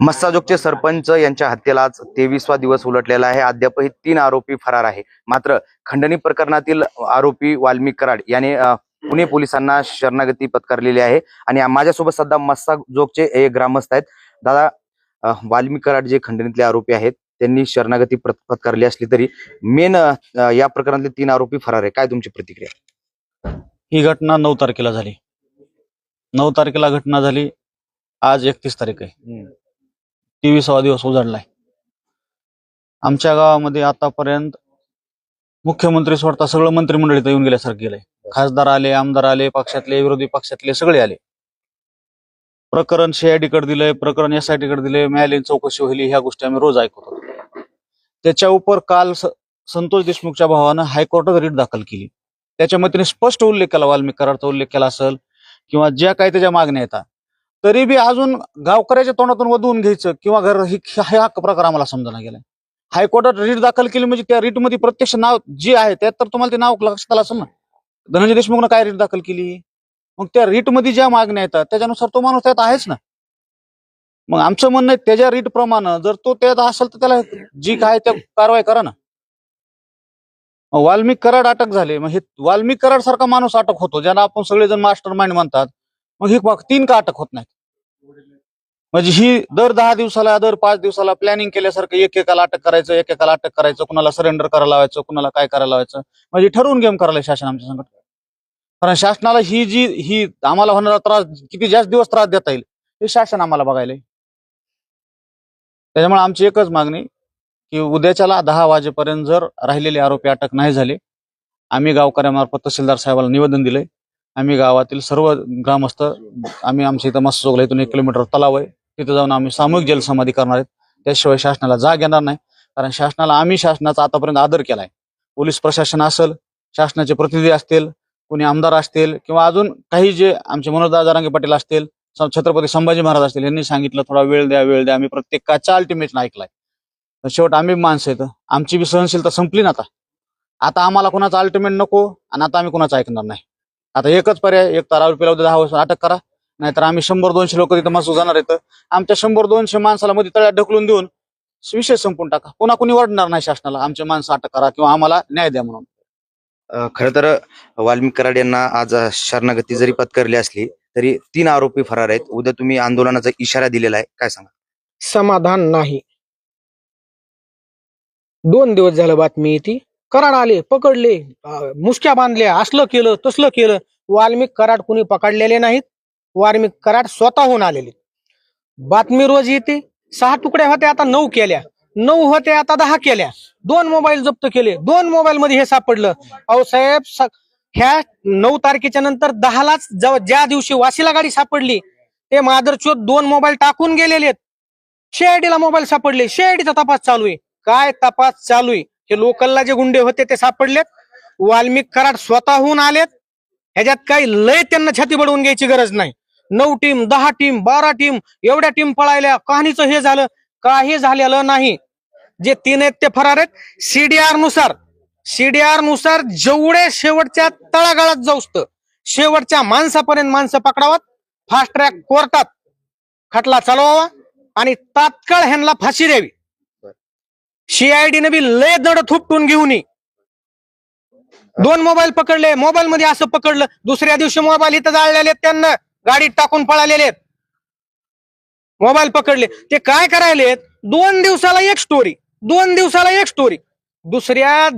मस्साजोगचे सरपंच यांच्या हत्येला आज 23वा दिवस उलटलेला आहे. अद्यापही 3 आरोपी फरार आहे. मात्र खंडणी प्रकरणातील आरोपी वाल्मिक कराड याने पुणे पोलिसांना शरणागती पत्करलेली आहे. आणि माझ्यासोबत सध्या मस्साजोगचे एक ग्रामस्थ आहेत. दादा, वाल्मिक कराड जे खंडणीतले आरोपी आहेत त्यांनी शरणागती पत्करली असली तरी मेन या प्रकरणातले 3 आरोपी फरार आहे. काय तुमची प्रतिक्रिया? ही घटना 9 तारखेला झाली. 9 तारखेला घटना झाली. आज 31 तारीख आहे. 23वा दिवस उजाडलाय. आमच्या गावामध्ये आतापर्यंत मुख्यमंत्री सोडता सगळं मंत्रिमंडळ इथं येऊन गेल्यासारखं गेलंय. खासदार आले, आमदार आले, पक्षातले विरोधी पक्षातले सगळे आले. प्रकरण CID कडे दिलंय, प्रकरण SIT कडे दिलंय, न्यायालयीन चौकशी होईल, ह्या गोष्टी आम्ही रोज ऐकतो. त्याच्या उपर काल संतोष देशमुखच्या भावानं हायकोर्टात रिट दाखल केली. त्याच्या तिने स्पष्ट उल्लेख केला, वाल्मिक कराडचा उल्लेख केला असेल किंवा ज्या काही त्याच्या मागण्या येतात, तरी बी अजून गावकऱ्याच्या तोंडातून वधवून घ्यायचं किंवा घर हा प्रकार आम्हाला समजला गेलाय. हायकोर्टात रिट दाखल केली म्हणजे त्या रिट मध्ये प्रत्यक्ष नाव जे आहे त्यात तर तुम्हाला ते नाव लक्षात आलं असेल ना. धनंजय देशमुखनं काय रिट दाखल केली, मग त्या रिट मध्ये ज्या मागण्या येतात त्याच्यानुसार तो माणूस त्यात आहेच ना. मग आमचं म्हणणं आहे त्याच्या रिट प्रमाणे जर तो त्यात असेल तर त्याला जी काय त्या कारवाई करा ना. वाल्मिक कराड अटक झाले, मग हे वाल्मिक कराड सारखा माणूस अटक होतो ज्यांना आपण सगळेजण मास्टर माइंड म्हणतात, मग ही 3 का अटक होत नाहीत? म्हणजे ही दर 10 दिवसाला दर 5 दिवसाला प्लॅनिंग केल्यासारखं एकेकाला अटक करायचं, कुणाला सरेंडर करायला लावायचं, कुणाला काय करायला लावायचं, म्हणजे ठरवून गेम करायला शासन आमच्या संकट. कारण शासनाला ही आम्हाला होणारा त्रास किती जास्त दिवस त्रास देता येईल हे शासन आम्हाला बघायला. त्याच्यामुळे आमची एकच मागणी की उद्याच्याला 10 वाजेपर्यंत जर राहिलेले आरोपी अटक नाही झाले, आम्ही गावकऱ्यामार्फत तहसीलदार साहेबांना निवेदन दिलंय. आम्ही गावातील सर्व ग्रामस्थ आम्ही आमच्या इथं मस्साजोगला इथून 1 किलोमीटर तलाव आहे, तिथे जाऊन आम्ही सामूहिक जलसमाधी करणार आहेत. त्याशिवाय शासनाला जाग येणार नाही. कारण आम्ही शासनाचा आतापर्यंत आदर केलाय. पोलीस प्रशासन असेल, शासनाचे प्रतिनिधी असतील, कोणी आमदार असतील किंवा अजून काही जे आमचे मनोजदादा जरांगे पाटील असतील, छत्रपती संभाजी महाराज असतील, यांनी सांगितलं थोडा वेळ द्या. आम्ही प्रत्येकाच्या अल्टिमेटनं ऐकलाय. शेवट आम्ही माणसं येतं, आमची बी सहनशीलता संपली ना. आता आम्हाला कोणाचा अल्टिमेट नको आणि आता आम्ही कोणाचं ऐकणार नाही. आता एकच पर्याय, एक तर आरोपीला 10 वर्ष अटक करा, नाहीतर आम्ही 100-200 लोक तिथं मस्त जाणार येतं. आमच्या 100-200 माणसाला मध्ये तळ्यात ढकलून देऊन विषय संपून टाका. पुन्हा कोणी वाढणार नाही शासनाला आमचे माणसं अटक करा किंवा आम्हाला न्याय द्या म्हणून. खरं तर वाल्मिक कराड यांना आज शरणागती जरी पत्करली असली तरी 3 आरोपी फरार आहेत. उद्या तुम्ही आंदोलनाचा इशारा दिलेला आहे, काय सांगा? समाधान नाही. 2 दिवस झालं बातमी येते, कराड आले, पकडले, मुसक्या बांधल्या, असलं केलं तसलं केलं. वाल्मिक कराड कुणी पकडलेले नाहीत. वाल्मिक कराड स्वतःहून आलेले. बातमी रोज येते. 6 तुकड्या होत्या, आता 9 केल्या. 9 होत्या, आता 10 केल्या. 2 मोबाईल जप्त केले. 2 मोबाईल मध्ये हे सापडलं. अहो साहेब, ह्या 9 तारखेच्या नंतर 10लाच ज्या दिवशी वाशीला गाडी सापडली ते मादरचोद 2 मोबाईल टाकून गेलेले. CID ला मोबाईल सापडले. CID चा तपास चालू आहे. काय तपास चालू आहे? हे लोकलला जे गुंडे होते ते सापडलेत. वाल्मिक कराड स्वतःहून आलेत. ह्याच्यात काही लय त्यांना छाती बडवून घ्यायची गरज नाही. 9 टीम, 10 टीम, 12 टीम, एवढ्या टीम पळायल्या, कहाणीचं हे झालं, काही झालेलं नाही. जे 3 आहेत ते फरार आहेत. CDR नुसार जेवढे शेवटच्या तळागाळात जाऊस्त शेवटच्या माणसापर्यंत माणसं पकडावात, फास्ट ट्रॅक कोर्टात खटला चालवावा आणि तात्काळ ह्यांना फाशी द्यावी. CID ने बी लय दड थुपटून घेऊन 2 मोबाईल पकडले. मोबाईल मध्ये असं पकडलं, दुसऱ्या दिवशी मोबाईल इथं जाळलेले, त्यांना गाडीत टाकून पळालेले. मोबाईल पकडले. ते काय करायलेत, 2 दिवसाला एक स्टोरी, 2 दिवसाला एक स्टोरी. दुसऱ्या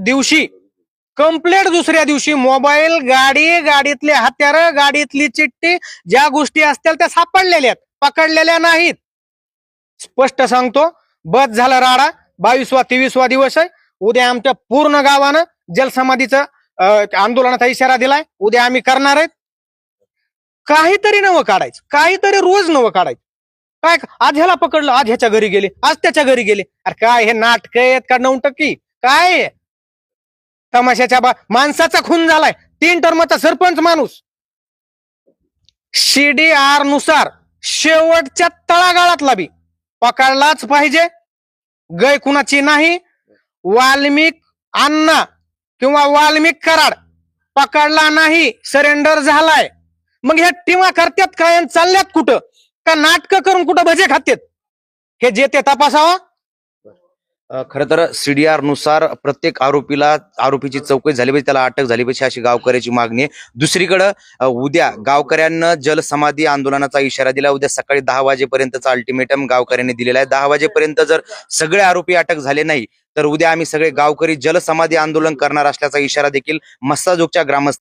दिवशी मोबाईल, गाडीतले हत्यार, गाडीतली चिठ्ठी, ज्या गोष्टी असतील त्या सापडलेल्या, पकडलेल्या नाहीत. स्पष्ट सांगतो, बस झाला राडा. 22वा-23वा दिवस आहे. उद्या आमच्या पूर्ण गावानं जलसमाधीचं आंदोलनाचा इशारा दिलाय. उद्या आम्ही करणार आहेत. काहीतरी नवं काढायचं, काहीतरी रोज नवं काढायचं. काय आज ह्याला पकडलं, आज ह्याच्या घरी गेले, आज त्याच्या घरी गेले. अरे काय हे नाटक आहेत का नौटंकी? काय तमाशाच्या माणसाचा खून झालाय. 3 टर्मचा सरपंच माणूस. CDR नुसार शेवटच्या तळागाळातला बी पकडलाच पाहिजे. गय कुणाची नाही. वाल्मिक अण्णा किंवा वाल्मिक कराड पकडला नाही, सरेंडर झालाय. मग ह्या टीमा करतात काय आणि चालल्यात कुठं, का नाटकं करून कुठं भजे खात्यात, हे जे ते तपासावं. खरं तर CDR नुसार प्रत्येक आरोपीची चौकशी झाली पाहिजे, त्याला अटक झाली पाहिजे अशी गावकऱ्याची मागणी आहे. दुसरीकडे उद्या गावकऱ्यांना जलसमाधी आंदोलनाचा इशारा दिला. उद्या सकाळी 10 वाजेपर्यंतचा अल्टिमेटम गावकऱ्यांनी दिलेला आहे. 10 वाजेपर्यंत जर सगळे आरोपी अटक झाले नाही तर उद्या आम्ही सगळे गावकरी जलसमाधी आंदोलन करणार असल्याचा इशारा देखील मस्साजोगच्या ग्रामस्थ